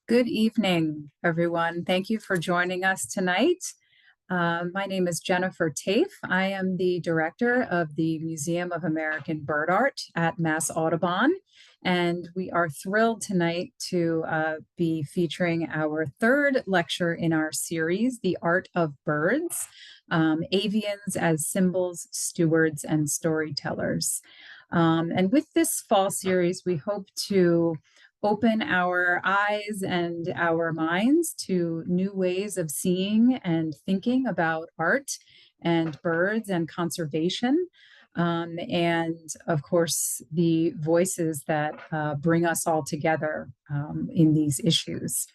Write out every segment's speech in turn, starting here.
Good evening, everyone. Thank you for joining us tonight. My name is Jennifer Tafe. I am the director of the Museum of American Bird Art at Mass Audubon, and we are thrilled tonight to be featuring our third lecture in our series, The Art of Birds, Avians as Symbols, Stewards, and Storytellers. And with this fall series, we hope to open our eyes and our minds to new ways of seeing and thinking about art and birds and conservation. And of course, the voices that bring us all together in these issues.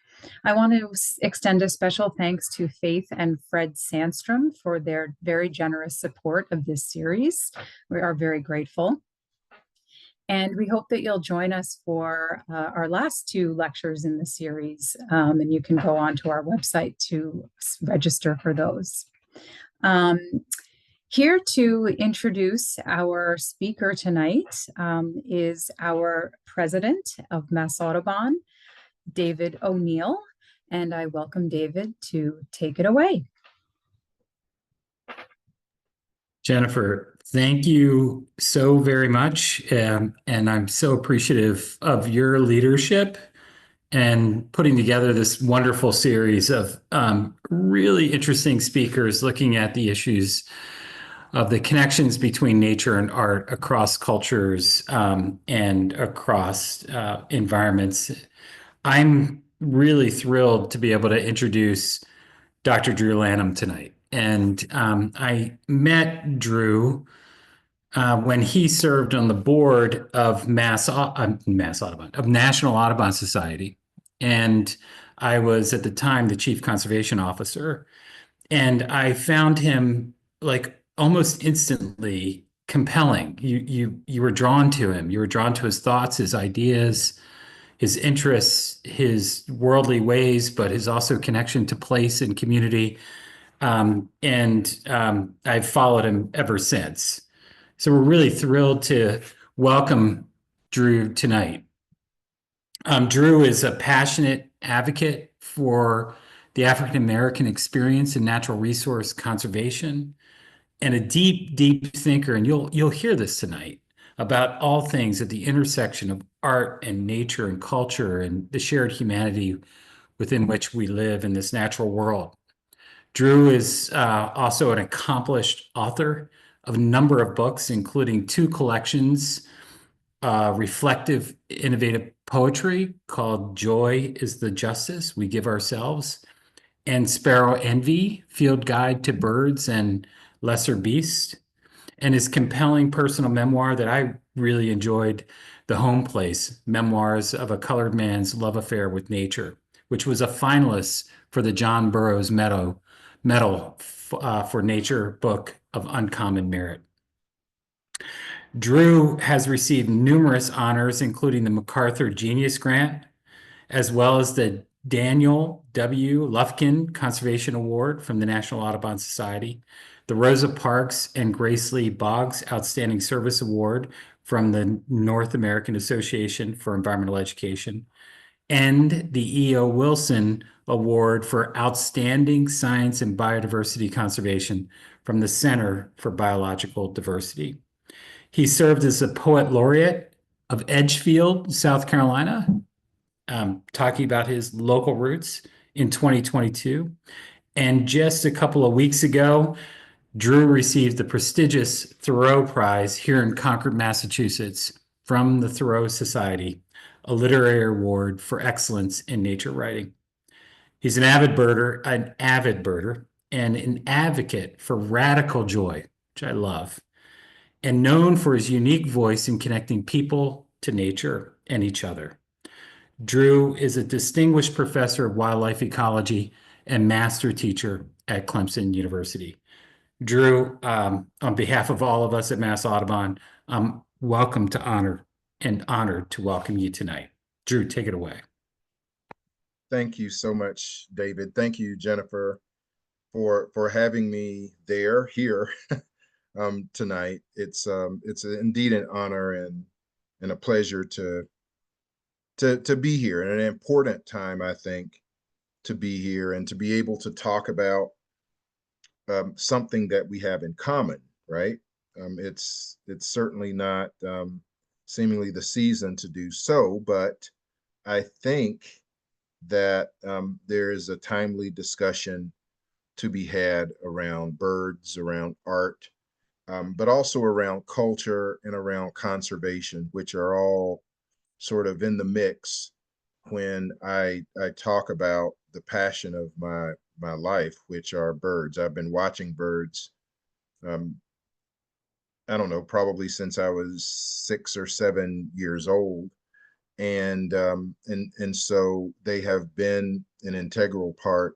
I want to extend a special thanks to Faith and Fred Sandstrom for their very generous support of this series. We are very grateful. And we hope that you'll join us for our last two lectures in the series. And you can go onto our website to register for those. Here to introduce our speaker tonight is our president of Mass Audubon, David O'Neill. And I welcome David to take it away. Jennifer, thank you so very much. And I'm so appreciative of your leadership and putting together this wonderful series of really interesting speakers looking at the issues of the connections between nature and art across cultures and across environments. I'm really thrilled to be able to introduce Dr. Drew Lanham tonight. And I met Drew when he served on the board of National Audubon Society. And I was at the time the chief conservation officer. And I found him like almost instantly compelling. You were drawn to him. You were drawn to his thoughts, his ideas, his interests, his worldly ways, but his also connection to place and community. I've followed him ever since. So we're really thrilled to welcome Drew tonight. Drew is a passionate advocate for the African American experience in natural resource conservation and a deep, deep thinker. And you'll hear this tonight about all things at the intersection of art and nature and culture and the shared humanity within which we live in this natural world. Drew is also an accomplished author of a number of books, including two collections, reflective, innovative poetry called Joy is the Justice We Give Ourselves, and Sparrow Envy, Field Guide to Birds and Lesser Beasts, and his compelling personal memoir that I really enjoyed, The Home Place, Memoirs of a Colored Man's Love Affair with Nature, which was a finalist for the John Burroughs Medal for Nature Book of Uncommon Merit. Drew has received numerous honors, including the MacArthur Genius Grant, as well as the Daniel W. Lufkin Conservation Award from the National Audubon Society, the Rosa Parks and Grace Lee Boggs Outstanding Service Award from the North American Association for Environmental Education, and the E.O. Wilson Award for Outstanding Science and Biodiversity Conservation from the Center for Biological Diversity. He served as the Poet Laureate of Edgefield, South Carolina, talking about his local roots in 2022. And just a couple of weeks ago, Drew received the prestigious Thoreau Prize here in Concord, Massachusetts from the Thoreau Society, a literary award for excellence in nature writing. He's an avid birder, and an advocate for radical joy, which I love, and known for his unique voice in connecting people to nature and each other. Drew is a distinguished professor of wildlife ecology and master teacher at Clemson University. Drew, on behalf of all of us at Mass Audubon, welcome to honored to welcome you tonight. Drew, take it away. Thank you so much, David. Thank you, Jennifer, for having me here tonight. It's indeed an honor and a pleasure to to be here, and an important time, I think, to be here and to be able to talk about something that we have in common, right? It's certainly not seemingly the season to do so, but I think that there is a timely discussion to be had around birds, around art, but also around culture and around conservation, which are all sort of in the mix when I talk about the passion of my life, which are birds. I've been watching birds. Um, I don't know, probably since I was 6 or 7 years old, and so they have been an integral part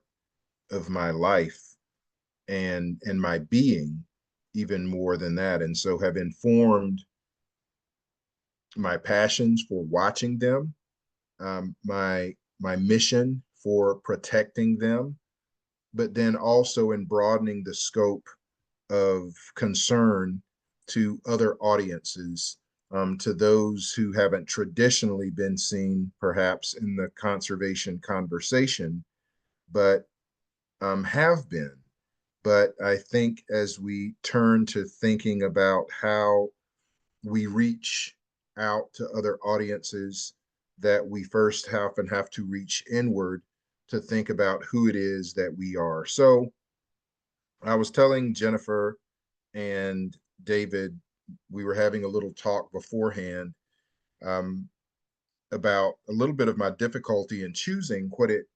of my life and my being, even more than that, and so have informed my passions for watching them, my mission for protecting them, but then also in broadening the scope of concern to other audiences, to those who haven't traditionally been seen perhaps in the conservation conversation, but have been. But I think as we turn to thinking about how we reach out to other audiences, that we first often have to reach inward to think about who it is that we are. So I was telling Jennifer and David, we were having a little talk beforehand, um, about a little bit of my difficulty in choosing what it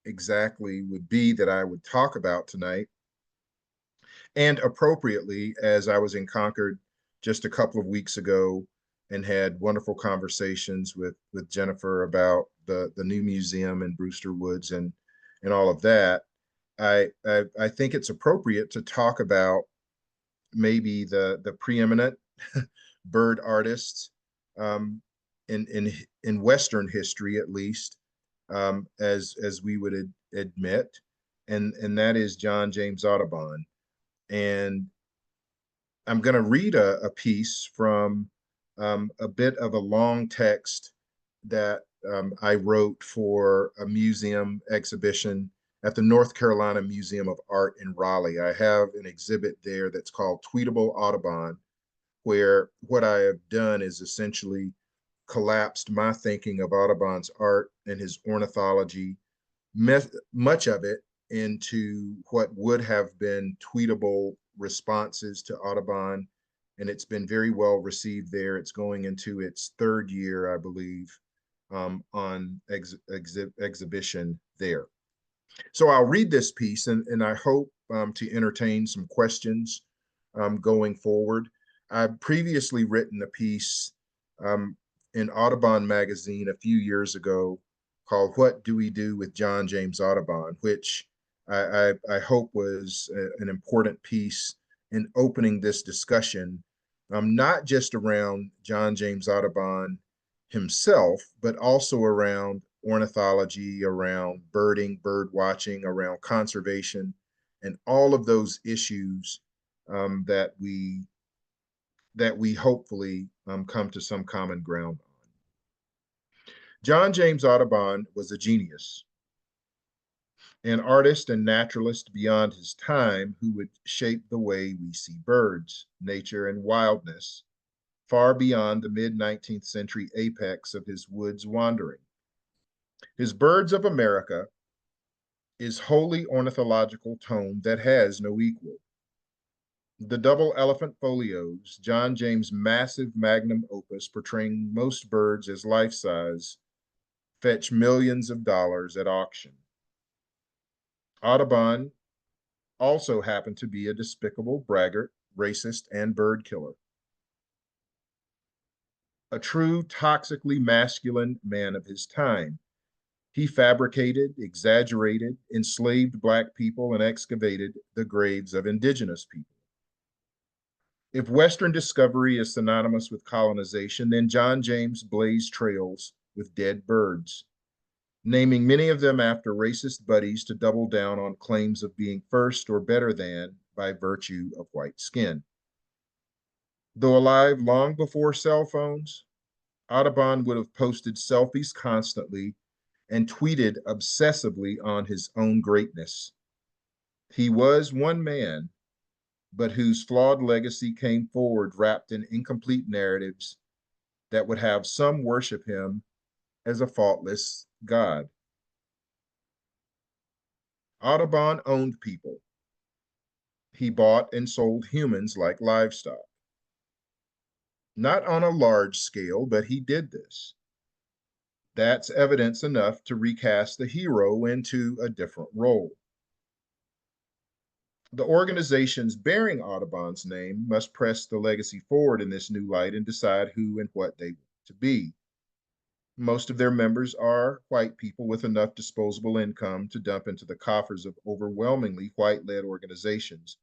exactly would be that I would talk about tonight. And appropriately, as I was in Concord just a couple of weeks ago and had wonderful conversations with Jennifer about the new museum in Brewster Woods and all of that, I think it's appropriate to talk about maybe the preeminent bird artists, um, in Western history, at least, as we would admit, and that is John James Audubon. And I'm going to read a piece from a bit of a long text that I wrote for a museum exhibition at the North Carolina Museum of Art in Raleigh. I have an exhibit there that's called Tweetable Audubon, where what I have done is essentially collapsed my thinking of Audubon's art and his ornithology, much of it into what would have been tweetable responses to Audubon. And it's been very well received there. It's going into its third year, I believe, on exhibition there. So I'll read this piece, and I hope to entertain some questions going forward. I've previously written a piece um, in Audubon magazine a few years ago called "What Do We Do with John James Audubon," which I hope was an important piece in opening this discussion, not just around John James Audubon himself, but also around ornithology, around birding, bird watching, around conservation, and all of those issues um, that we that we hopefully come to some common ground on. John James Audubon was a genius, an artist and naturalist beyond his time who would shape the way we see birds, nature, and wildness far beyond the mid-19th century apex of his woods wandering. His Birds of America is wholly ornithological tome that has no equal. The double elephant folios, John James' massive magnum opus portraying most birds as life-size, fetch millions of dollars at auction. Audubon also happened to be a despicable braggart, racist, and bird killer. A true toxically masculine man of his time. He fabricated, exaggerated, enslaved Black people, and excavated the graves of indigenous people. If Western discovery is synonymous with colonization, then John James blazed trails with dead birds, naming many of them after racist buddies to double down on claims of being first or better than by virtue of white skin. Though alive long before cell phones, Audubon would have posted selfies constantly and tweeted obsessively on his own greatness. He was one man, but whose flawed legacy came forward wrapped in incomplete narratives that would have some worship him as a faultless God. Audubon owned people. He bought and sold humans like livestock. Not on a large scale, but he did this. That's evidence enough to recast the hero into a different role. The organizations bearing Audubon's name must press the legacy forward in this new light and decide who and what they want to be. Most of their members are white people with enough disposable income to dump into the coffers of overwhelmingly white-led organizations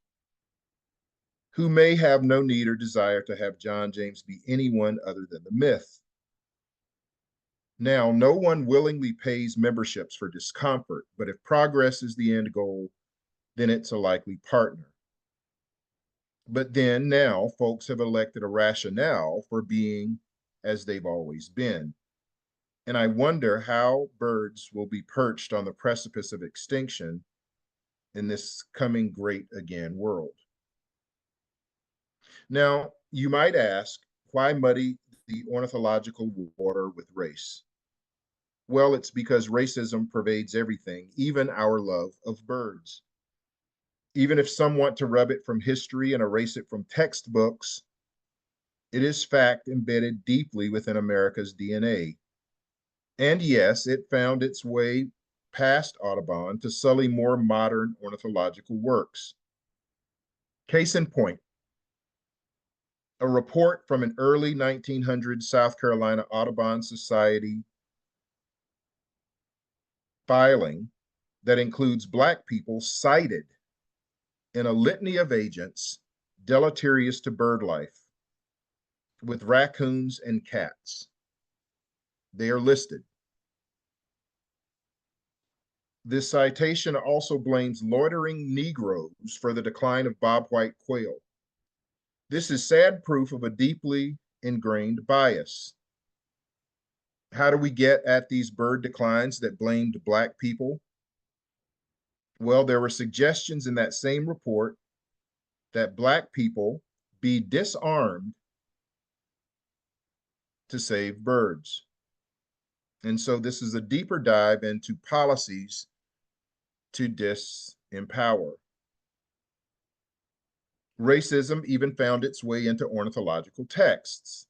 who may have no need or desire to have John James be anyone other than the myth. Now, no one willingly pays memberships for discomfort, but if progress is the end goal, then it's a likely partner. But then now folks have elected a rationale for being as they've always been. And I wonder how birds will be perched on the precipice of extinction in this coming great again world. Now, you might ask, why muddy the ornithological water with race? Well, it's because racism pervades everything, even our love of birds. Even if some want to rub it from history and erase it from textbooks, it is fact embedded deeply within America's DNA. And yes, it found its way past Audubon to sully more modern ornithological works. Case in point, a report from an early 1900s South Carolina Audubon Society filing that includes Black people cited in a litany of agents deleterious to bird life with raccoons and cats. They are listed. This citation also blames loitering Negroes for the decline of bobwhite quail. This is sad proof of a deeply ingrained bias. How do we get at these bird declines that blamed Black people? Well, there were suggestions in that same report that Black people be disarmed to save birds. And so this is a deeper dive into policies to disempower. Racism even found its way into ornithological texts.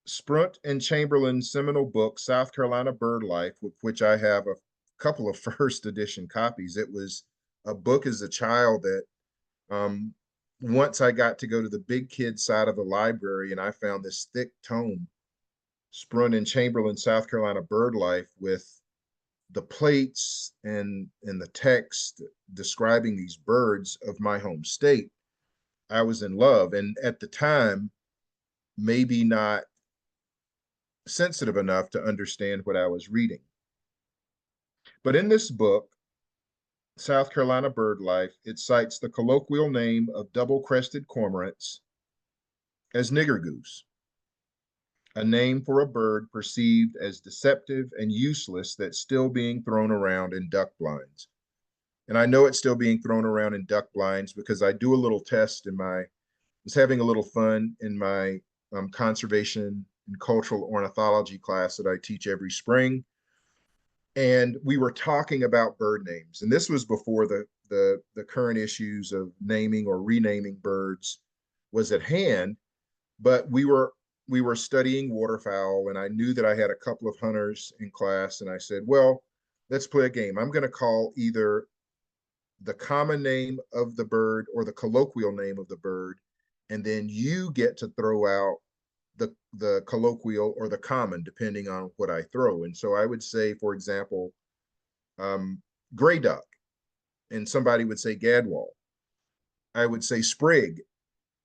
Sprunt and Chamberlain's seminal book, South Carolina Bird Life, with which I have a couple of first edition copies. It was a book as a child that once I got to go to the big kid side of the library and I found this thick tome, Sprunt and Chamberlain, South Carolina Bird Life, with the plates and the text describing these birds of my home state. I was in love, and at the time, maybe not sensitive enough to understand what I was reading. But in this book, South Carolina Bird Life, it cites the colloquial name of double-crested cormorants as nigger goose, a name for a bird perceived as deceptive and useless that's still being thrown around in duck blinds. And I know it's still being thrown around in duck blinds because I do a little test in my, was having a little fun in my conservation and cultural ornithology class that I teach every spring. And we were talking about bird names. And this was before the current issues of naming or renaming birds was at hand. But we were studying waterfowl, and I knew that I had a couple of hunters in class. And I said, well, let's play a game. I'm going to call either the common name of the bird or the colloquial name of the bird, and then you get to throw out the colloquial or the common, depending on what I throw. And so I would say, for example, gray duck, and somebody would say gadwall. I would say sprig,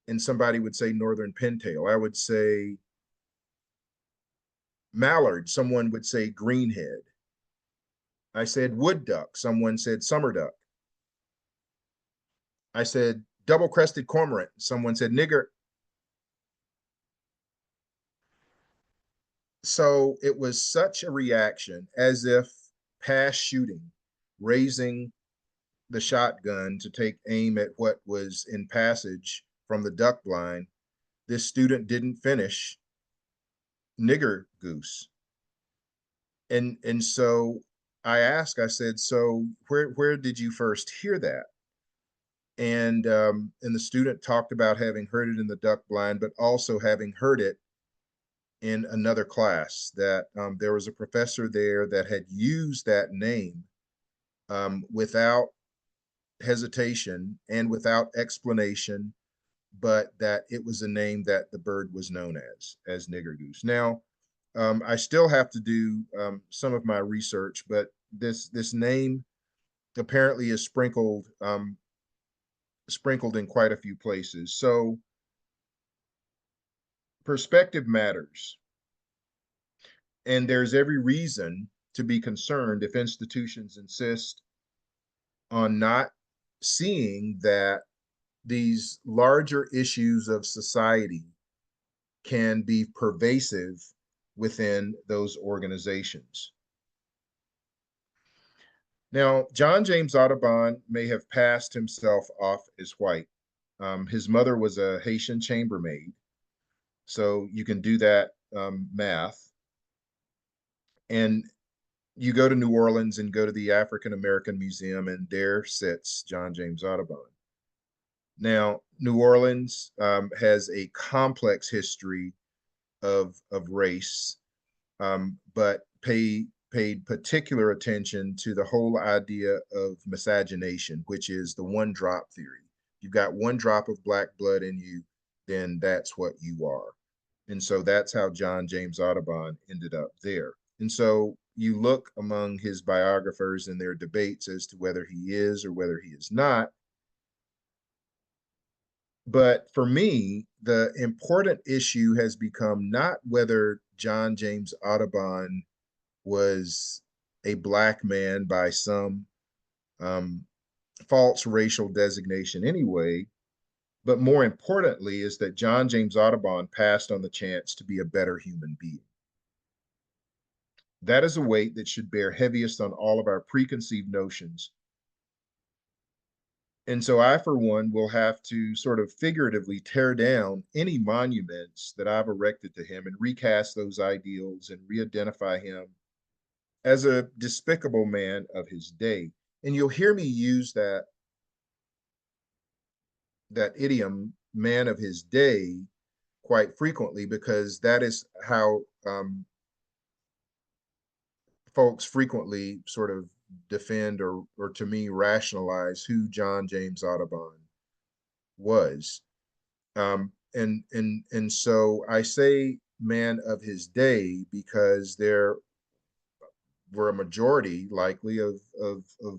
and somebody would say northern pintail. I would say mallard, someone would say greenhead. I said wood duck, someone said summer duck. I said double-crested cormorant, someone said nigger. So it was such a reaction, as if past shooting, raising the shotgun to take aim at what was in passage from the duck blind, this student didn't finish nigger goose. And so I said, so where did you first hear that? And the student talked about having heard it in the duck blind, but also having heard it in another class, that there was a professor there that had used that name without hesitation and without explanation, but that it was a name that the bird was known as nigger goose. Now, I still have to do some of my research, but this name apparently is sprinkled in quite a few places. So perspective matters, and there's every reason to be concerned if institutions insist on not seeing that these larger issues of society can be pervasive within those organizations. Now, John James Audubon may have passed himself off as white. His mother was a Haitian chambermaid, so you can do that math. And you go to New Orleans and go to the African American Museum, and there sits John James Audubon. Now, New Orleans has a complex history of race, but paid particular attention to the whole idea of miscegenation, which is the one drop theory. You've got one drop of black blood in you, then that's what you are. And so that's how John James Audubon ended up there. And so you look among his biographers and their debates as to whether he is or whether he is not. But for me, the important issue has become not whether John James Audubon was a black man by some um, false racial designation anyway, but more importantly is that John James Audubon passed on the chance to be a better human being. That is a weight that should bear heaviest on all of our preconceived notions. And so I, for one, will have to sort of figuratively tear down any monuments that I've erected to him and recast those ideals and re-identify him as a despicable man of his day. And you'll hear me use that idiom, man of his day, quite frequently, because that is how folks frequently sort of defend or to me rationalize who John James Audubon was. And so I say man of his day because there were a majority likely of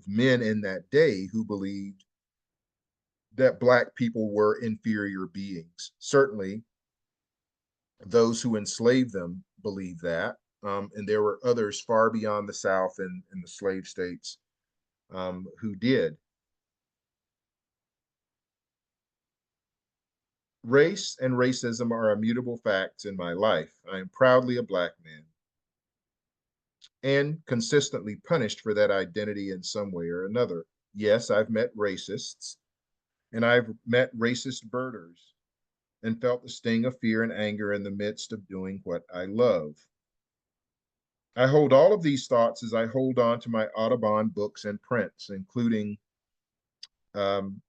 men in that day who believed that black people were inferior beings. Certainly those who enslaved them believed that. And there were others far beyond the South and the slave states who did. Race and racism are immutable facts in my life. I am proudly a black man and consistently punished for that identity in some way or another. Yes, I've met racists and I've met racist birders and felt the sting of fear and anger in the midst of doing what I love. I hold all of these thoughts as I hold on to my Audubon books and prints, including um,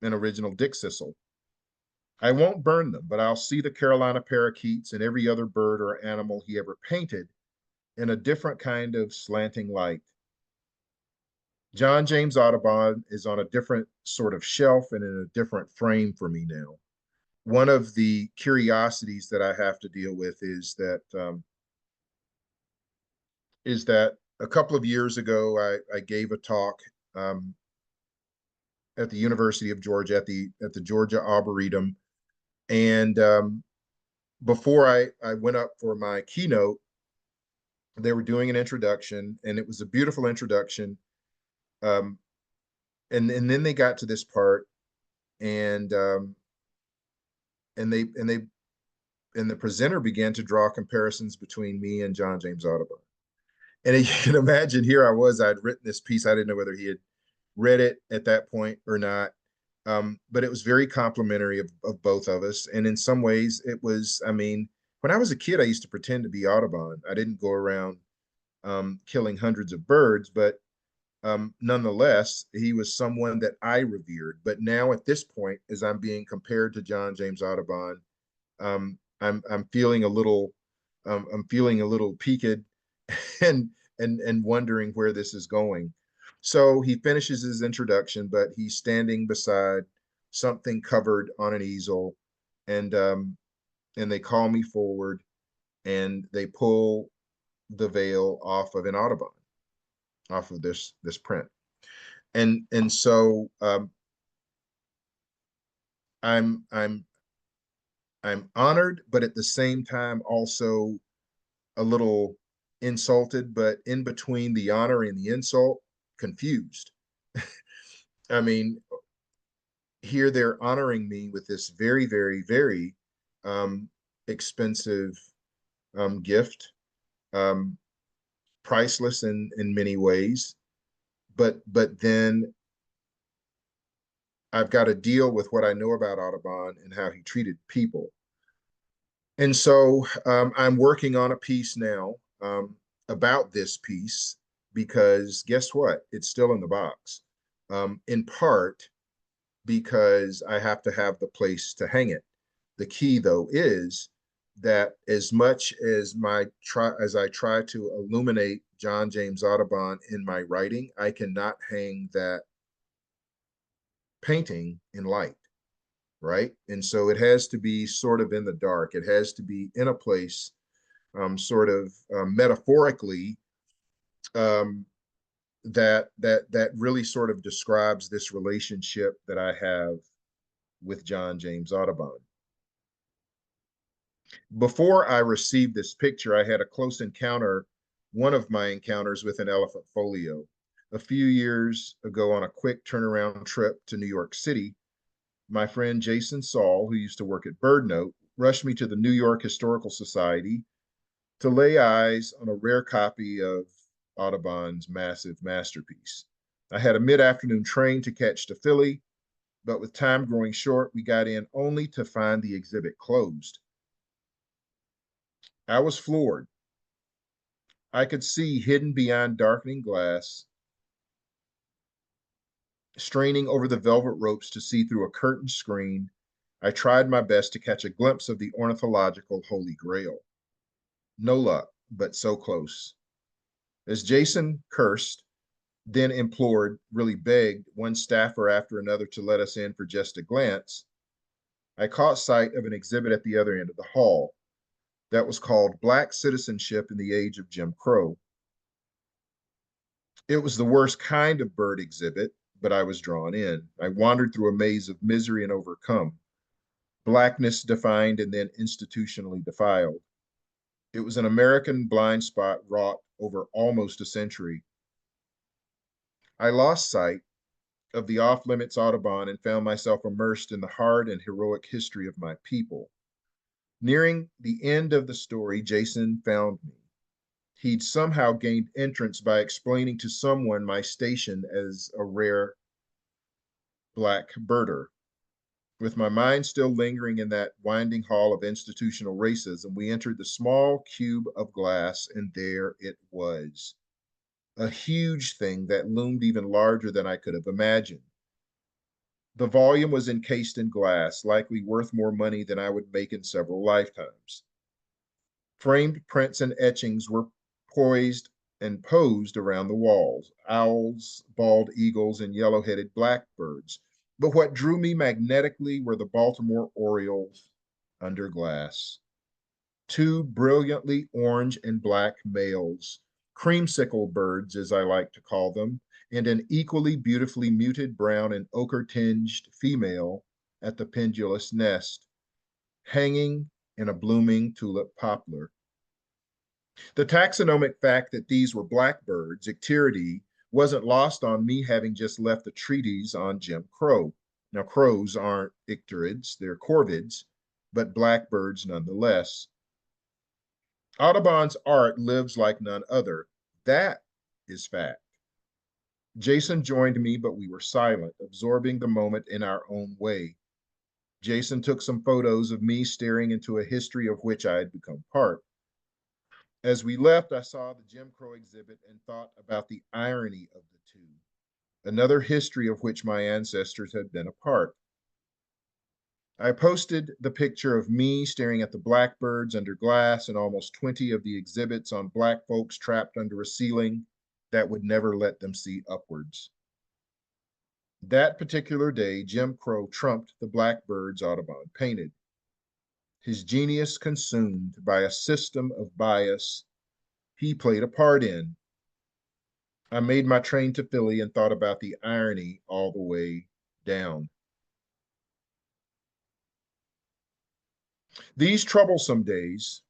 an original Dick Sissel. I won't burn them, but I'll see the Carolina parakeets and every other bird or animal he ever painted in a different kind of slanting light. John James Audubon is on a different sort of shelf and in a different frame for me now. One of the curiosities that I have to deal with is that a couple of years ago I gave a talk at the University of Georgia at the Georgia Arboretum, and before I went up for my keynote, they were doing an introduction, and it was a beautiful introduction. Um, and then they got to this part, and and they and the presenter began to draw comparisons between me and John James Audubon. And you can imagine, here I was, I'd written this piece. I didn't know whether he had read it at that point or not. But it was very complimentary of both of us. And in some ways, it was, I mean, when I was a kid, I used to pretend to be Audubon. I didn't go around killing hundreds of birds, but nonetheless, he was someone that I revered. But now at this point, as I'm being compared to John James Audubon, I'm feeling a little I'm feeling a little peaked and and wondering where this is going. So he finishes his introduction, but he's standing beside something covered on an easel, and they call me forward, and they pull the veil off of an Audubon, off of this print, and so I'm I'm I'm honored, but at the same time also a little insulted, but in between the honor and the insult, confused. I mean, here they're honoring me with this very, very, very um, expensive gift, um, priceless in many ways. But then I've got to deal with what I know about Audubon and how he treated people. And so I'm working on a piece now about this piece, because guess what? It's still in the box. In part because I have to have the place to hang it. The key, though, is that as much as I try to illuminate John James Audubon in my writing, I cannot hang that painting in light, right? And so it has to be sort of in the dark. It has to be in a place, sort of metaphorically, um, that really sort of describes this relationship that I have with John James Audubon. Before I received this picture, I had a close encounter, one of my encounters with an elephant folio. A few years ago, on a quick turnaround trip to New York City, my friend Jason Saul, who used to work at BirdNote, rushed me to the New York Historical Society to lay eyes on a rare copy of Audubon's massive masterpiece. I had a mid-afternoon train to catch to Philly, but with time growing short, we got in only to find the exhibit closed. I was floored. I could see, hidden behind darkening glass, straining over the velvet ropes to see through a curtain screen, I tried my best to catch a glimpse of the ornithological Holy Grail. No luck, but so close. As Jason cursed, then implored, really begged, one staffer after another to let us in for just a glance, I caught sight of an exhibit at the other end of the hall that was called Black Citizenship in the Age of Jim Crow. It was the worst kind of bird exhibit, but I was drawn in. I wandered through a maze of misery and overcome, blackness defined and then institutionally defiled. It was an American blind spot wrought over almost a century. I lost sight of the off-limits Audubon and found myself immersed in the hard and heroic history of my people. Nearing the end of the story, Jason found me. He'd somehow gained entrance by explaining to someone my station as a rare black birder. With my mind still lingering in that winding hall of institutional racism, we entered the small cube of glass, and there it was. A huge thing that loomed even larger than I could have imagined. The volume was encased in glass, likely worth more money than I would make in several lifetimes. Framed prints and etchings were poised and posed around the walls, owls, bald eagles, and yellow-headed blackbirds. But what drew me magnetically were the Baltimore Orioles under glass. Two brilliantly orange and black males, creamsicle birds, as I like to call them, and an equally beautifully muted brown and ochre-tinged female at the pendulous nest, hanging in a blooming tulip poplar. The taxonomic fact that these were blackbirds, Icteridae, wasn't lost on me, having just left a treatise on Jim Crow. Now, crows aren't icterids, they're corvids, but blackbirds nonetheless. Audubon's art lives like none other. That is fact. Jason joined me, but we were silent, absorbing the moment in our own way. Jason took some photos of me staring into a history of which I had become part. As we left, I saw the Jim Crow exhibit and thought about the irony of the two, another history of which my ancestors had been a part. I posted the picture of me staring at the blackbirds under glass and almost 20 of the exhibits on Black folks trapped under a ceiling that would never let them see upwards. That particular day, Jim Crow trumped the blackbirds Audubon painted. His genius consumed by a system of bias he played a part in. I made my train to Philly and thought about the irony all the way down. These troublesome days,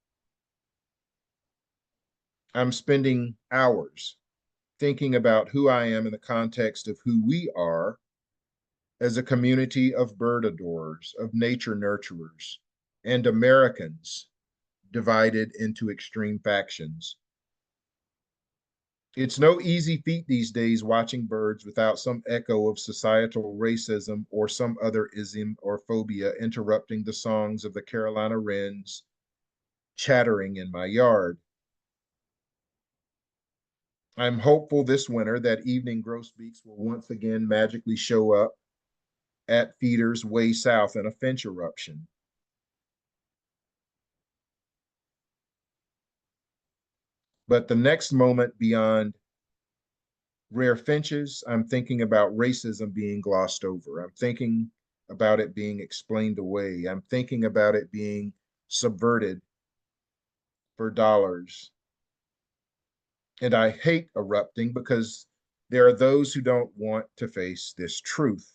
I'm spending hours thinking about who I am in the context of who we are as a community of bird adorers, of nature nurturers, and Americans divided into extreme factions. It's no easy feat these days watching birds without some echo of societal racism or some other ism or phobia interrupting the songs of the Carolina wrens chattering in my yard. I'm hopeful this winter that evening grosbeaks will once again magically show up at feeders way south in a finch eruption. But the next moment beyond rare finches, I'm thinking about racism being glossed over. I'm thinking about it being explained away. I'm thinking about it being subverted for dollars. And I hate erupting because there are those who don't want to face this truth.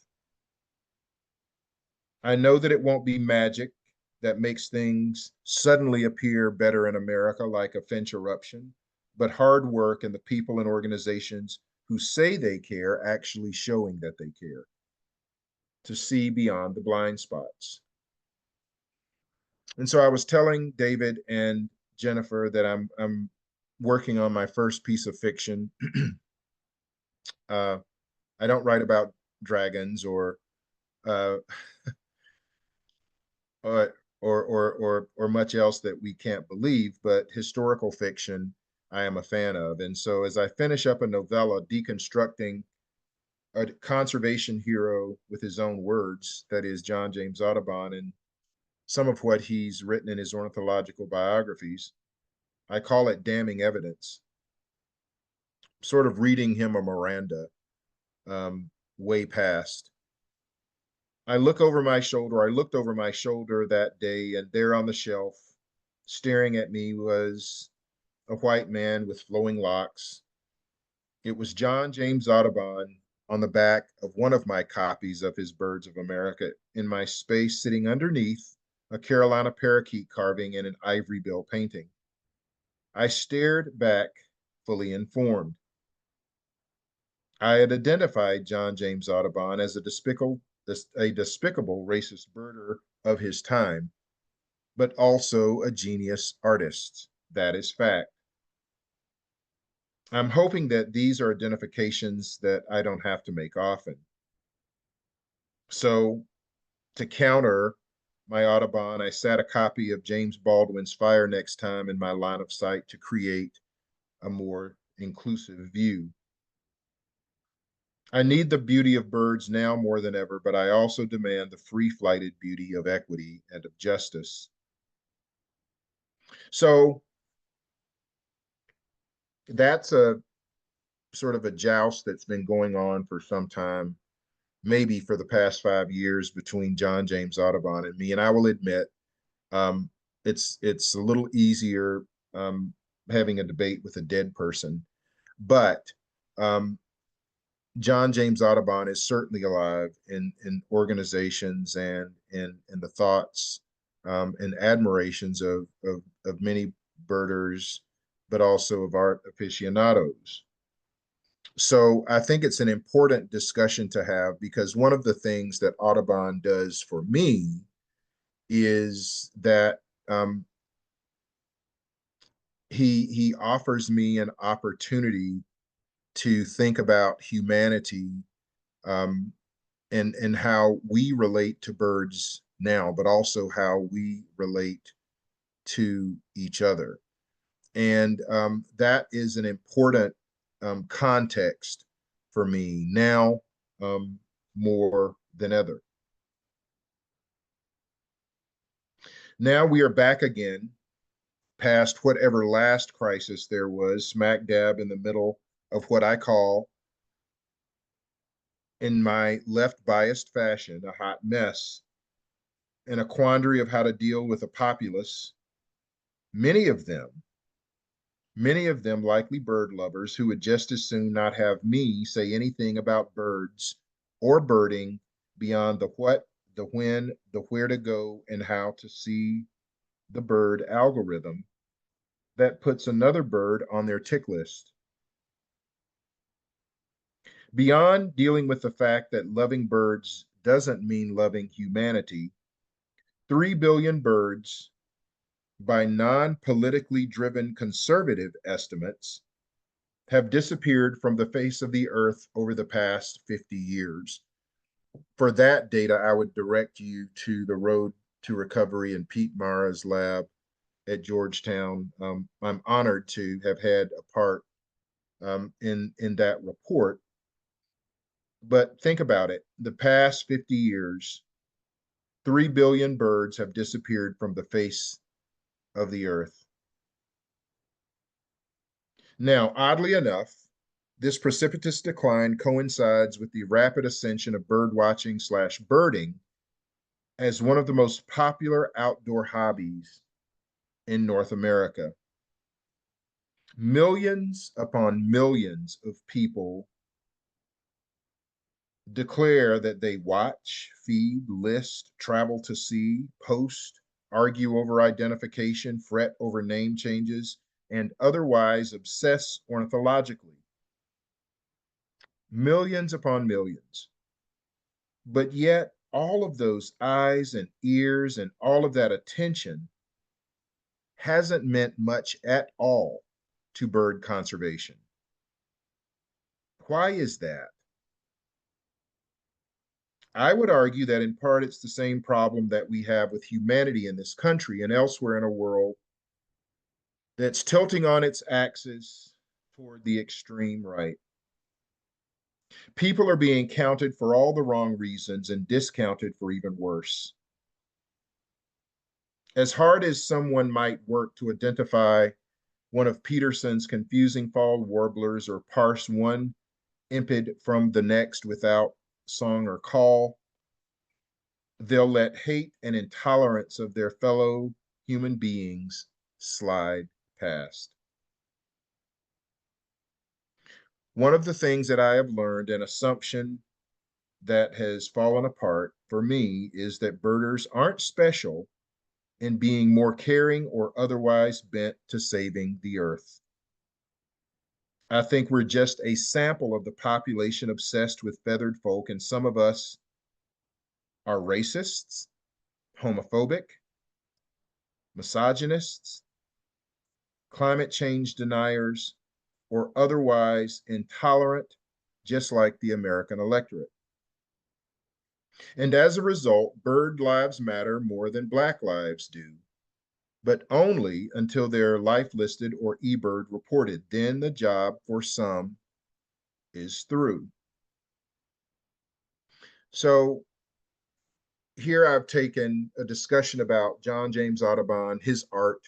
I know that it won't be magic that makes things suddenly appear better in America like a finch eruption, but hard work and the people and organizations who say they care actually showing that they care to see beyond the blind spots. And so I was telling David and Jennifer that I'm working on my first piece of fiction. uh, I don't write about dragons uh, or, or much else that we can't believe, but historical fiction I am a fan of. And so as I finish up a novella deconstructing a conservation hero with his own words, that is John James Audubon, and some of what he's written in his ornithological biographies, I call it damning evidence, sort of reading him a Miranda, way past. I looked over my shoulder that day, and there on the shelf, staring at me, was a white man with flowing locks. It was John James Audubon on the back of one of my copies of his Birds of America in my space, sitting underneath a Carolina parakeet carving and an ivory bill painting. I stared back, fully informed. I had identified John James Audubon as a despicable racist birder of his time, but also a genius artist. That is fact. I'm hoping that these are identifications that I don't have to make often. So to counter my Audubon, I sat a copy of James Baldwin's Fire Next Time in my line of sight to create a more inclusive view. I need the beauty of birds now more than ever, but I also demand the free-flighted beauty of equity and of justice. So that's a sort of a joust that's been going on for some time, maybe for the past 5 years, between John James Audubon and me. And I will admit, um, it's a little easier having a debate with a dead person, but John James Audubon is certainly alive in organizations and in the thoughts and admirations of many birders, but also of art aficionados. So I think it's an important discussion to have, because one of the things that Audubon does for me is that he offers me an opportunity to think about humanity, um, and how we relate to birds now, but also how we relate to each other. And that is an important context for me now, more than ever. Now we are back again past whatever last crisis there was, smack dab in the middle of what I call, in my left biased fashion, a hot mess and a quandary of how to deal with a populace, many of them, many of them likely bird lovers who would just as soon not have me say anything about birds or birding beyond the what, the when, the where to go, and how to see the bird algorithm that puts another bird on their tick list. Beyond dealing with the fact that loving birds doesn't mean loving humanity, 3 billion birds, by non-politically driven conservative estimates, have disappeared from the face of the earth over the past 50 years. For that data, I would direct you to the Road to Recovery in Pete Mara's lab at Georgetown. I'm honored to have had a part in that report. But think about it. The past 50 years, 3 billion birds have disappeared from the face of the earth. Now, oddly enough, this precipitous decline coincides with the rapid ascension of bird watching slash birding as one of the most popular outdoor hobbies in North America. Millions upon millions of people declare that they watch, feed, list, travel to see, post, argue over identification, fret over name changes, and otherwise obsess ornithologically. Millions upon millions. But yet, all of those eyes and ears and all of that attention hasn't meant much at all to bird conservation. Why is that? I would argue that in part it's the same problem that we have with humanity in this country and elsewhere in a world that's tilting on its axis toward the extreme right. People are being counted for all the wrong reasons and discounted for even worse. As hard as someone might work to identify one of Peterson's confusing fall warblers or parse one impid from the next without song or call, they'll let hate and intolerance of their fellow human beings slide past. One of the things that I have learned, an assumption that has fallen apart for me, is that birders aren't special in being more caring or otherwise bent to saving the earth. I think we're just a sample of the population obsessed with feathered folk, and some of us are racists, homophobic, misogynists, climate change deniers, or otherwise intolerant, just like the American electorate. And as a result, bird lives matter more than Black lives do, but only until they're life listed or eBird reported. Then the job for some is through. So here I've taken a discussion about John James Audubon, his art,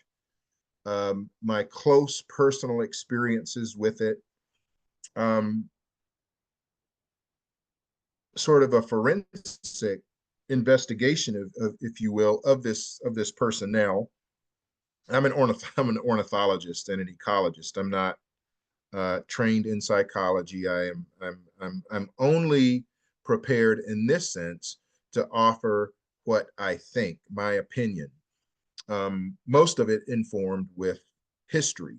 my close personal experiences with it, um, sort of a forensic investigation of, if you will, of this person. Now, I'm an ornithologist and an ecologist. I'm not trained in psychology. I'm only prepared in this sense to offer what I think, my opinion. Most of it informed with history.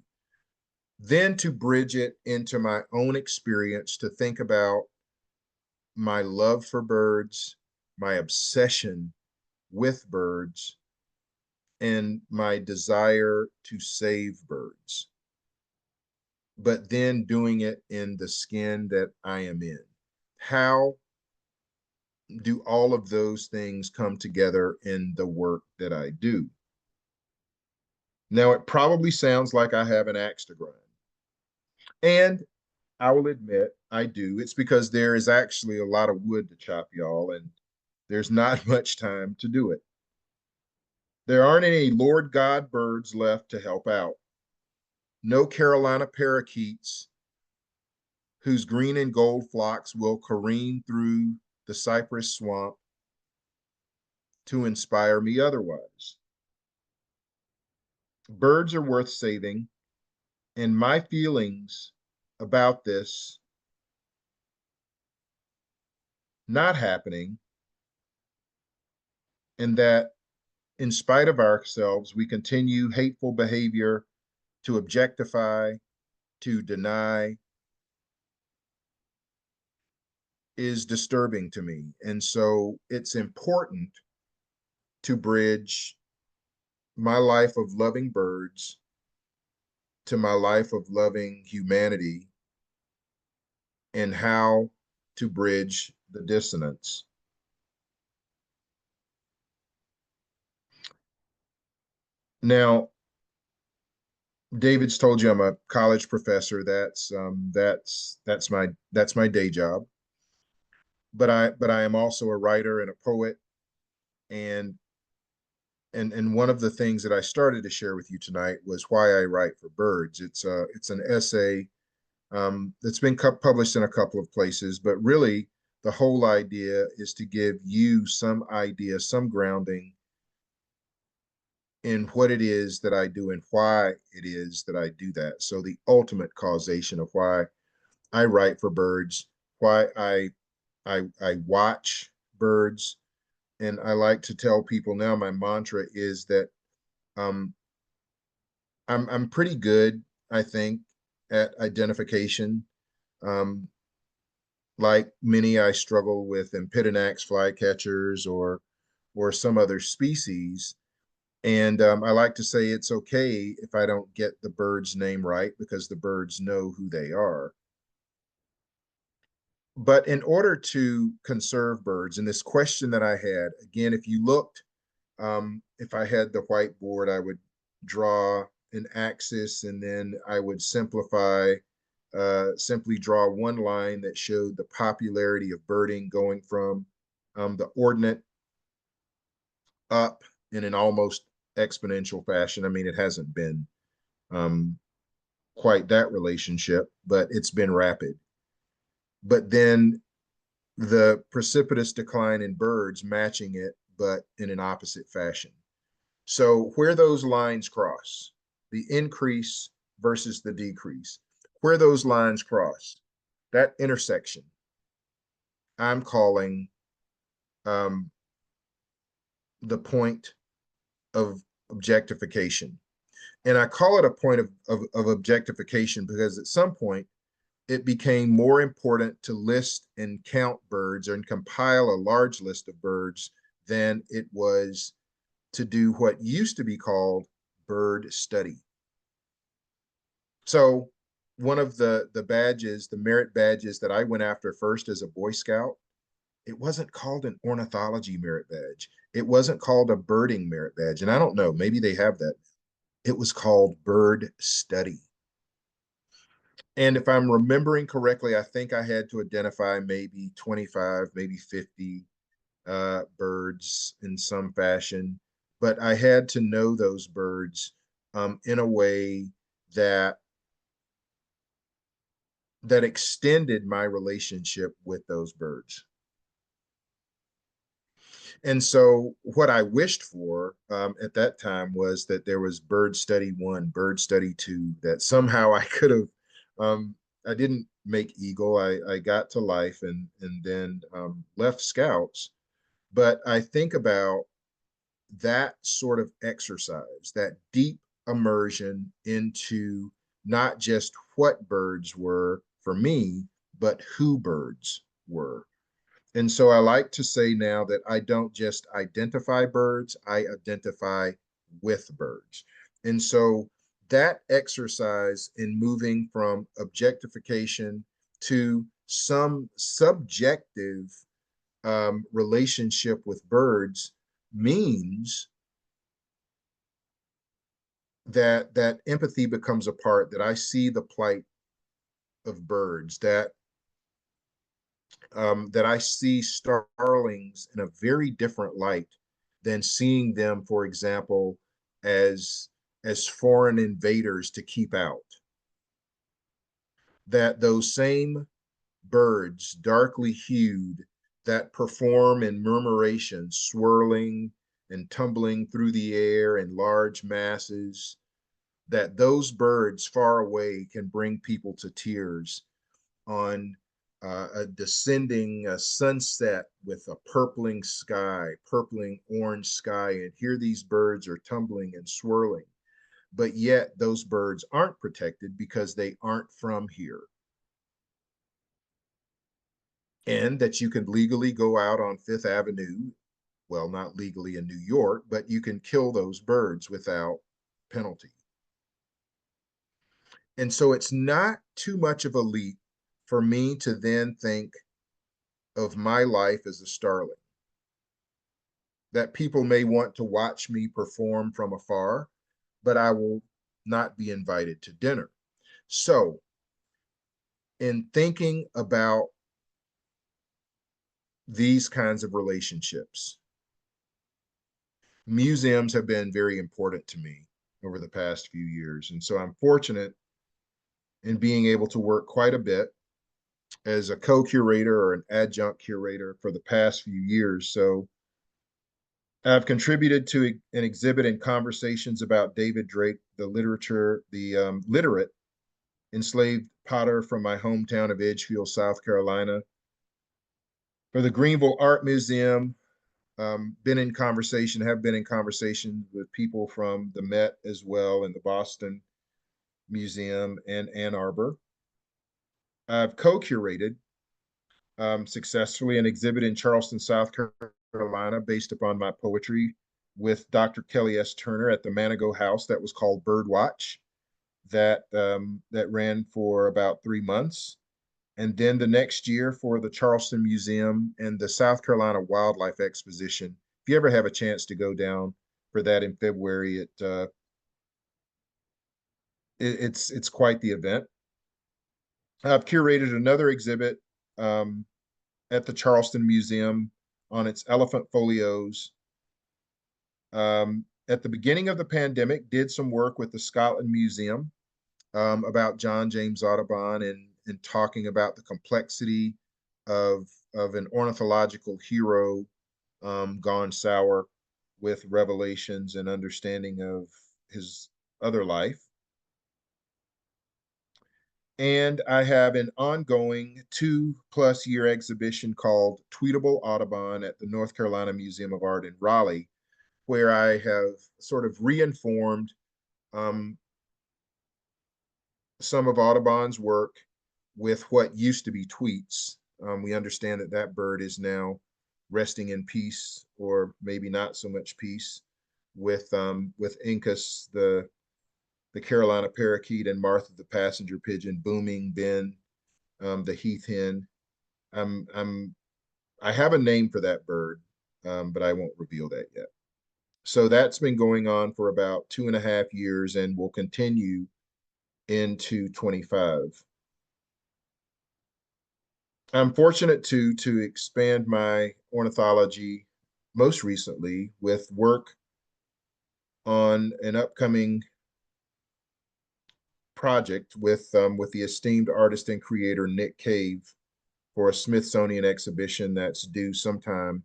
Then to bridge it into my own experience, to think about my love for birds, my obsession with birds and my desire to save birds, but then doing it in the skin that I am in. How do all of those things come together in the work that I do? Now, it probably sounds like I have an axe to grind. And I will admit I do. It's because there is actually a lot of wood to chop, y'all, and there's not much time to do it. There aren't any Lord God birds left to help out. No Carolina parakeets whose green and gold flocks will careen through the cypress swamp to inspire me otherwise. Birds are worth saving, and my feelings about this not happening, and that in spite of ourselves, we continue hateful behavior to objectify, to deny, is disturbing to me. And so it's important to bridge my life of loving birds to my life of loving humanity and how to bridge the dissonance. Now, David's told you I'm a college professor. That's my day job. But I am also a writer and a poet, and and one of the things that I started to share with you tonight was why I write for birds. It's an essay that's been published in a couple of places, but really the whole idea is to give you some idea, some grounding in what it is that I do and why it is that I do that. So the ultimate causation of why I write for birds, why I watch birds, and I like to tell people now my mantra is that um, I'm pretty good, I think, at identification. Um, like many, I struggle with Empidonax flycatchers or some other species. And I like to say it's okay if I don't get the bird's name right because the birds know who they are. But in order to conserve birds, and this question that I had, again, if you looked, if I had the whiteboard, I would draw an axis and then I would simply draw one line that showed the popularity of birding going from the ordinate up in an almost exponential fashion. I mean, it hasn't been um, quite that relationship, but it's been rapid. But then the precipitous decline in birds matching it, but in an opposite fashion. So where those lines cross, the increase versus the decrease, where those lines cross, that intersection, I'm calling um, the point of objectification. And I call it a point of objectification because at some point it became more important to list and count birds and compile a large list of birds than it was to do what used to be called bird study. So one of the badges, the merit badges that I went after first as a Boy Scout, it wasn't called an ornithology merit badge. It wasn't called a birding merit badge. And I don't know, maybe they have that. It was called bird study. And if I'm remembering correctly, I think I had to identify maybe 25, maybe 50 birds in some fashion. But I had to know those birds in a way that that extended my relationship with those birds. And so what I wished for at that time was that there was bird study one, bird study two, that somehow I could have, I didn't make Eagle. I got to life and then left Scouts. But I think about that sort of exercise, that deep immersion into not just what birds were for me, but who birds were. And so I like to say now that I don't just identify birds, I identify with birds. And so that exercise in moving from objectification to some subjective relationship with birds means that empathy becomes a part, that I see the plight of birds, that I see starlings in a very different light than seeing them, for example, as foreign invaders to keep out. That those same birds, darkly hued, that perform in murmuration, swirling and tumbling through the air in large masses, that those birds far away can bring people to tears on a descending sunset with a purpling sky, purpling orange sky, and here these birds are tumbling and swirling. But yet those birds aren't protected because they aren't from here. And that you can legally go out on Fifth Avenue, well, not legally in New York, but you can kill those birds without penalty. And so it's not too much of a leap for me to then think of my life as a starling. That people may want to watch me perform from afar, but I will not be invited to dinner. So, in thinking about these kinds of relationships, museums have been very important to me over the past few years. And so I'm fortunate in being able to work quite a bit as a co-curator or an adjunct curator for the past few years. So I've contributed to an exhibit and conversations about David Drake, the literate enslaved potter from my hometown of Edgefield, South Carolina. For the Greenville Art Museum, have been in conversation with people from the Met as well, and the Boston Museum and Ann Arbor. I've co-curated successfully an exhibit in Charleston, South Carolina, based upon my poetry with Dr. Kelly S. Turner at the Manigo House that was called Birdwatch, that ran for about 3 months. And then the next year for the Charleston Museum and the South Carolina Wildlife Exposition. If you ever have a chance to go down for that in February, it's quite the event. I've curated another exhibit at the Charleston Museum on its elephant folios. At the beginning of the pandemic, did some work with the Scotland Museum about John James Audubon and talking about the complexity of an ornithological hero gone sour with revelations and understanding of his other life. And I have an ongoing 2+ year exhibition called Tweetable Audubon at the North Carolina Museum of Art in Raleigh, where I have sort of reinformed some of Audubon's work with what used to be tweets. We understand that that bird is now resting in peace, or maybe not so much peace, with Incus, the Carolina parakeet, and Martha the passenger pigeon, Booming Ben, the heath hen. I have a name for that bird, but I won't reveal that yet. So that's been going on for about 2.5 years and will continue into 25. I'm fortunate to expand my ornithology most recently with work on an upcoming project with the esteemed artist and creator Nick Cave for a Smithsonian exhibition that's due sometime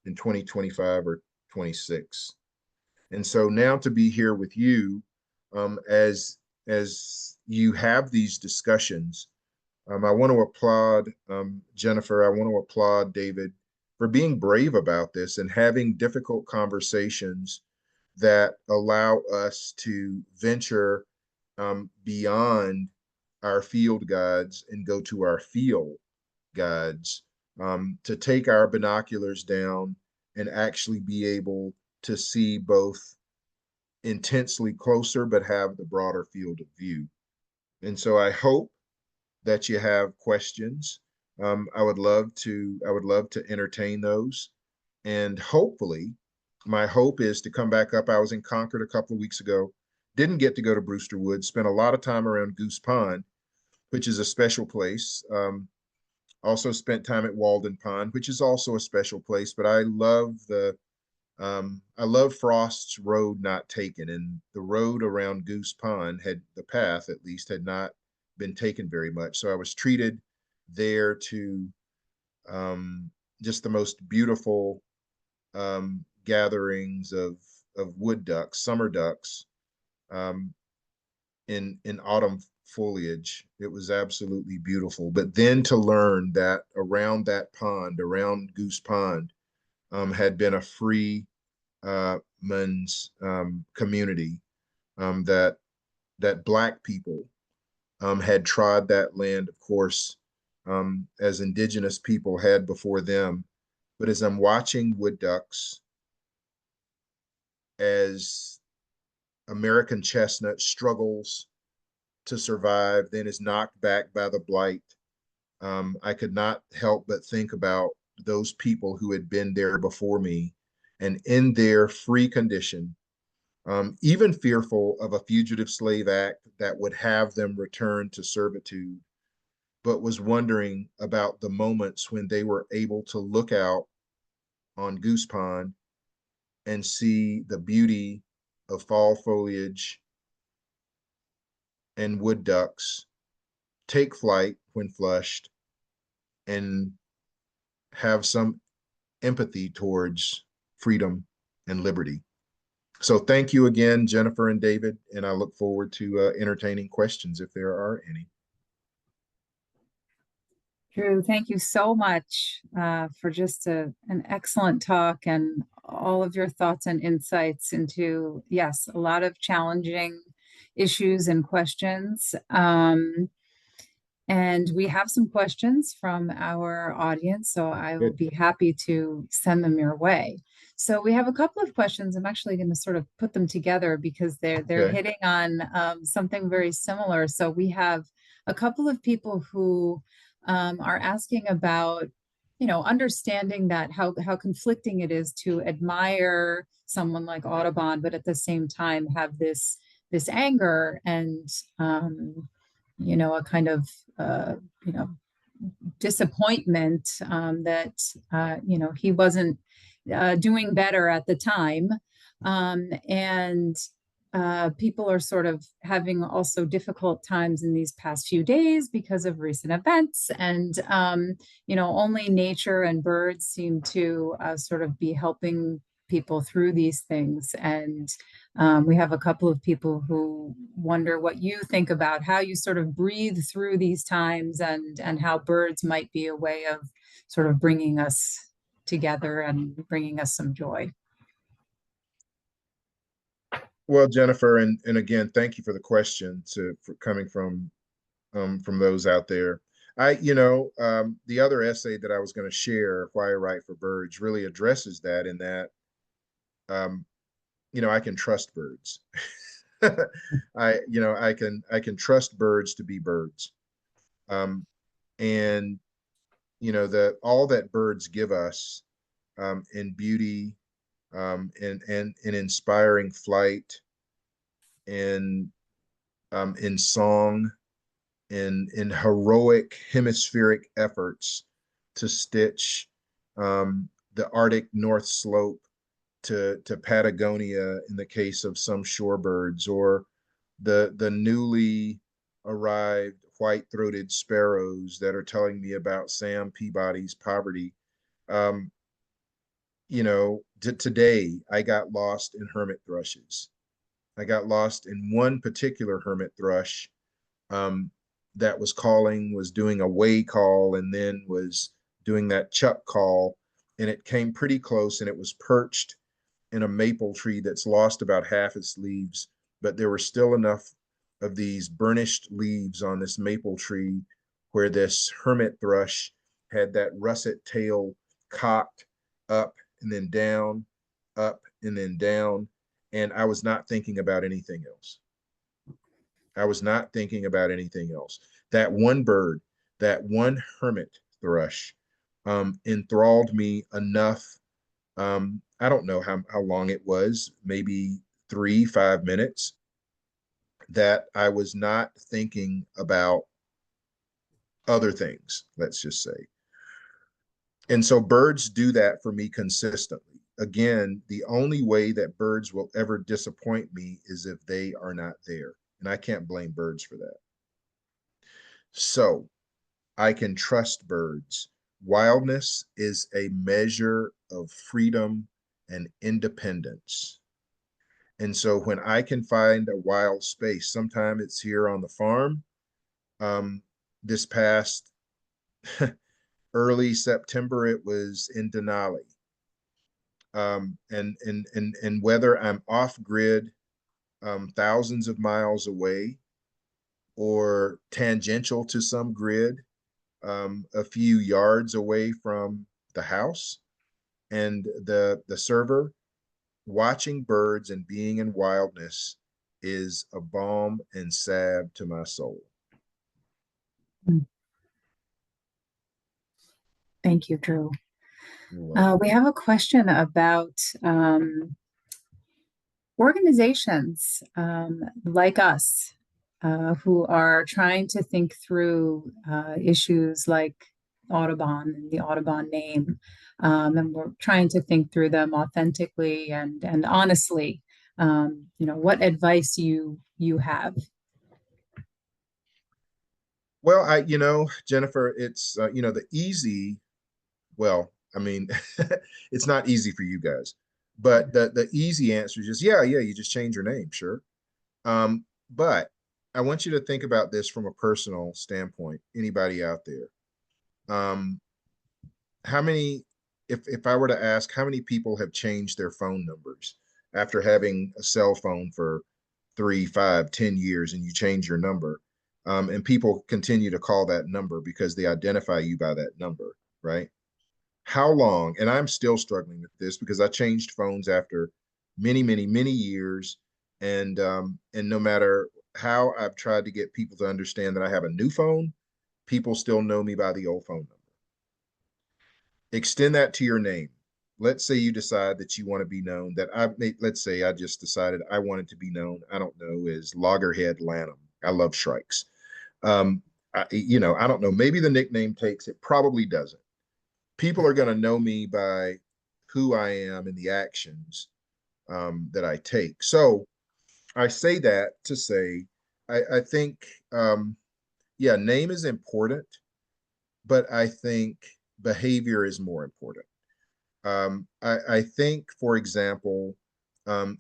in 2025 or 26. And so now to be here with you as you have these discussions, I want to applaud Jennifer. I want to applaud David for being brave about this and having difficult conversations that allow us to venture beyond our field guides and go to our field guides to take our binoculars down and actually be able to see both intensely closer, but have the broader field of view. And so I hope that you have questions. I would love to entertain those. And hopefully, my hope is to come back up. I was in Concord a couple of weeks ago, didn't get to go to Brewster Woods, spent a lot of time around Goose Pond, which is a special place. Also spent time at Walden Pond, which is also a special place, but I love Frost's Road Not Taken, and the road around Goose Pond the path at least had not been taken very much. So I was treated there to just the most beautiful gatherings of wood ducks, summer ducks, um, in autumn foliage. It was absolutely beautiful. But then to learn that around that pond, around Goose Pond, had been a free men's community, that Black people had trod that land, of course, as indigenous people had before them. But as I'm watching wood ducks, as American chestnut struggles to survive, then is knocked back by the blight, I could not help but think about those people who had been there before me, and in their free condition, even fearful of a fugitive slave act that would have them return to servitude, but was wondering about the moments when they were able to look out on Goose Pond and see the beauty of fall foliage and wood ducks take flight when flushed, and have some empathy towards freedom and liberty. So thank you again, Jennifer and David, and I look forward to entertaining questions if there are any. Drew, thank you so much for just an excellent talk and all of your thoughts and insights into, yes, a lot of challenging issues and questions. And we have some questions from our audience, so I will Good. be happy to send them your way. So we have a couple of questions. I'm actually going to sort of put them together because they're Okay. hitting on something very similar. So we have a couple of people who are asking about, understanding that how conflicting it is to admire someone like Audubon, but at the same time have this anger and a kind of you know disappointment that he wasn't doing better at the time, and people are sort of having also difficult times in these past few days because of recent events, and only nature and birds seem to sort of be helping people through these things. And we have a couple of people who wonder what you think about how you sort of breathe through these times, and how birds might be a way of sort of bringing us together and bringing us some joy. Well, Jennifer, and again, thank you for the question for coming from those out there. The other essay that I was going to share, Why I Write for Birds, really addresses that, in that, I can trust birds. I can trust birds to be birds. And all that birds give us, in beauty, and in inspiring flight, in song, in heroic hemispheric efforts to stitch the Arctic North Slope to Patagonia in the case of some shorebirds, or the newly arrived white-throated sparrows that are telling me about Sam Peabody's poverty. Today I got lost in hermit thrushes. I got lost in one particular hermit thrush that was doing a way call, and then was doing that chuck call, and it came pretty close, and it was perched in a maple tree that's lost about half its leaves, but there were still enough of these burnished leaves on this maple tree where this hermit thrush had that russet tail cocked up and then down, up and then down. And I was not thinking about anything else. I was not thinking about anything else. That one bird, that one hermit thrush, enthralled me enough. I don't know how long it was, maybe 3, 5 minutes, that I was not thinking about other things, let's just say. And so birds do that for me consistently. Again, the only way that birds will ever disappoint me is if they are not there. And I can't blame birds for that. So I can trust birds. Wildness is a measure of freedom and independence. And so when I can find a wild space, sometimes it's here on the farm. This past early September, it was in Denali. And whether I'm off grid, thousands of miles away, or tangential to some grid, a few yards away from the house and the server, watching birds and being in wildness is a balm and salve to my soul. Thank you, Drew. We have a question about organizations like us who are trying to think through issues like Audubon and the Audubon name. And we're trying to think through them authentically and honestly. What advice you have? Well, Jennifer, it's, the easy, well, I mean, it's not easy for you guys, but the easy answer is just, yeah, you just change your name, sure. But I want you to think about this from a personal standpoint, anybody out there. How many, if I were to ask, how many people have changed their phone numbers after having a cell phone for 3, 5, 10 years, and you change your number, and people continue to call that number because they identify you by that number, right? How long? And I'm still struggling with this because I changed phones after many, many, many years, and no matter how I've tried to get people to understand that I have a new phone, people still know me by the old phone number. Extend that to your name. Let's say you decide that you want to be known, that let's say I just decided I wanted to be known, I don't know, as Loggerhead Lanham. I love Shrikes. I don't know, maybe the nickname takes, it probably doesn't. People are going to know me by who I am and the actions that I take. So I say that to say, I think, yeah, name is important, but I think behavior is more important. I think, for example,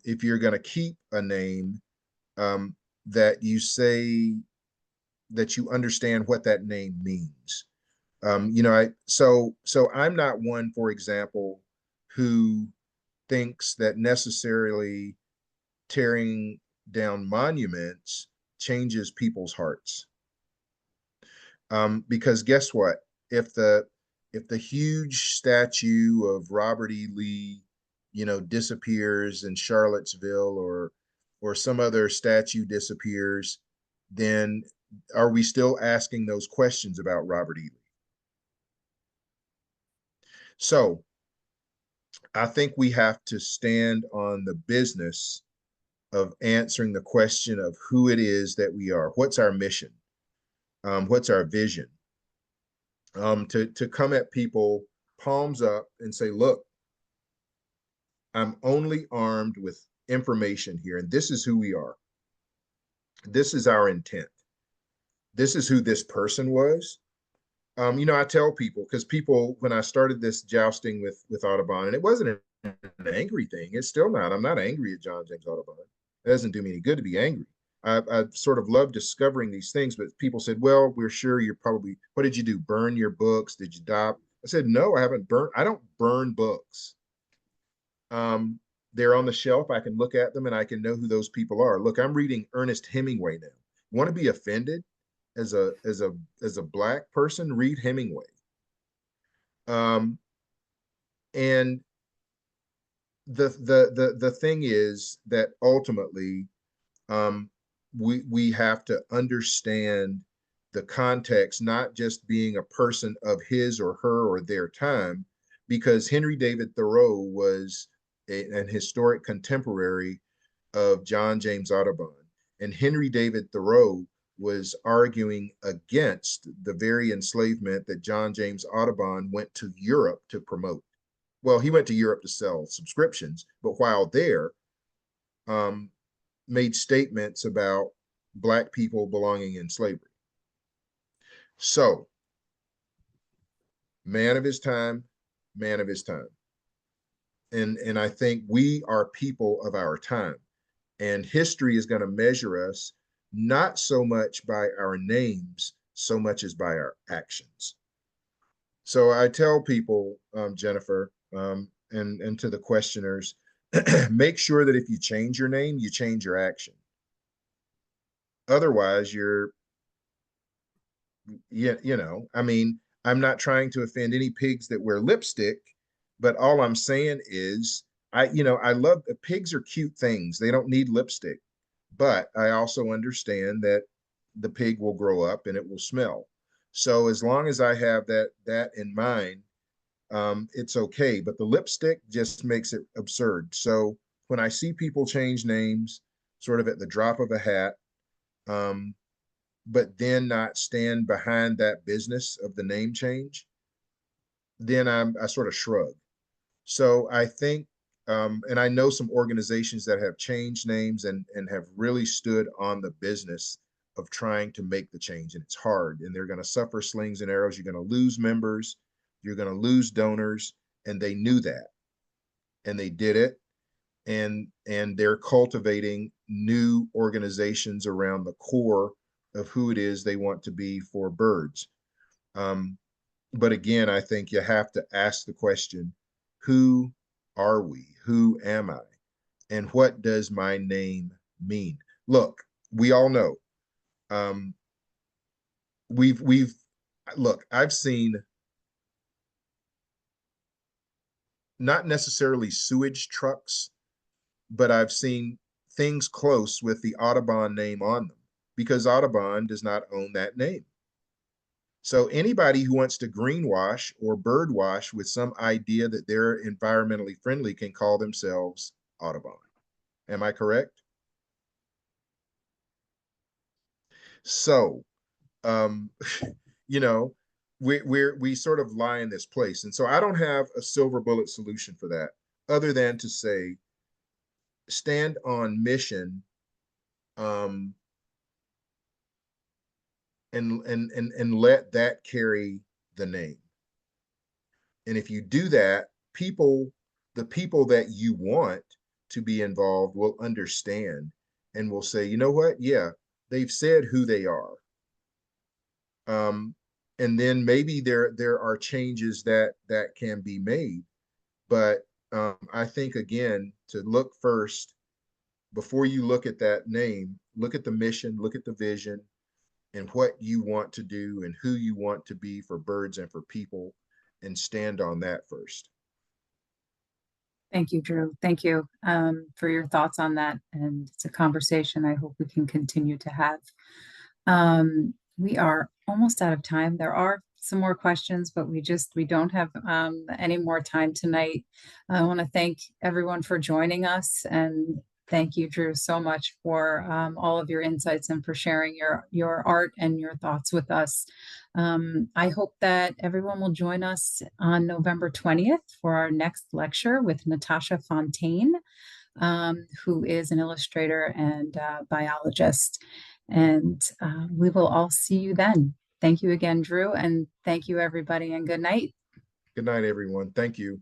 if you're going to keep a name, that you say that you understand what that name means. So I'm not one, for example, who thinks that necessarily tearing down monuments changes people's hearts. Because guess what? If the huge statue of Robert E. Lee, disappears in Charlottesville, or some other statue disappears, then are we still asking those questions about Robert E. Lee? So I think we have to stand on the business of answering the question of who it is that we are. What's our mission? What's our vision? To come at people palms up and say, look, I'm only armed with information here, and this is who we are. This is our intent. This is who this person was. I tell people, because people, when I started this jousting with Audubon, and it wasn't an angry thing. It's still not. I'm not angry at John James Audubon. It doesn't do me any good to be angry. I sort of love discovering these things, but people said, well, we're sure you're probably, what did you do? Burn your books? Did you die? I said, no, I haven't burned. I don't burn books. They're on the shelf. I can look at them and I can know who those people are. Look, I'm reading Ernest Hemingway now. Want to be offended as a Black person? Read Hemingway. Um, and the thing is that ultimately, um, we have to understand the context, not just being a person of his or her or their time, because Henry David Thoreau was an historic contemporary of John James Audubon. And Henry David Thoreau was arguing against the very enslavement that John James Audubon went to Europe to promote. Well, he went to Europe to sell subscriptions, but while there, um, made statements about Black people belonging in slavery. So, man of his time, man of his time. And I think we are people of our time. And history is going to measure us not so much by our names, so much as by our actions. So I tell people, Jennifer, and to the questioners, make sure that if you change your name, you change your action. Otherwise, I mean, I'm not trying to offend any pigs that wear lipstick, but all I'm saying is, I love pigs are cute things. They don't need lipstick, but I also understand that the pig will grow up and it will smell. So as long as I have that in mind, it's okay. But the lipstick just makes it absurd. So when I see people change names, sort of at the drop of a hat, um, but then not stand behind that business of the name change, then I sort of shrug. So I think, and I know some organizations that have changed names and have really stood on the business of trying to make the change, and it's hard, and they're going to suffer slings and arrows. You're going to lose members, you're going to lose donors, and they knew that, and they did it, and they're cultivating new organizations around the core of who it is they want to be for birds. Um, but again, I think you have to ask the question, who are we? Who am I? And what does my name mean? Look, we all know. Um, we've look, I've seen not necessarily sewage trucks, but I've seen things close with the Audubon name on them because Audubon does not own that name. So anybody who wants to greenwash or birdwash with some idea that they're environmentally friendly can call themselves Audubon. Am I correct? So, um, you know, we sort of lie in this place, and so I don't have a silver bullet solution for that, other than to say, stand on mission, um, and let that carry the name. And if you do that, the people that you want to be involved will understand and will say, you know what? Yeah, they've said who they are. Um, and then maybe there are changes that can be made. But I think again to look first before you look at that name, look at the mission, look at the vision, and what you want to do and who you want to be for birds and for people, and stand on that first. Thank you, Drew. Thank you for your thoughts on that. And it's a conversation I hope we can continue to have. We are almost out of time. There are some more questions, but we don't have any more time tonight. I want to thank everyone for joining us, and thank you, Drew, so much for all of your insights and for sharing your art and your thoughts with us. I hope that everyone will join us on November 20th for our next lecture with Natasha Fontaine, who is an illustrator and biologist. And we will all see you then. Thank you again, Drew, and thank you, everybody, and good night. Good night, everyone. Thank you.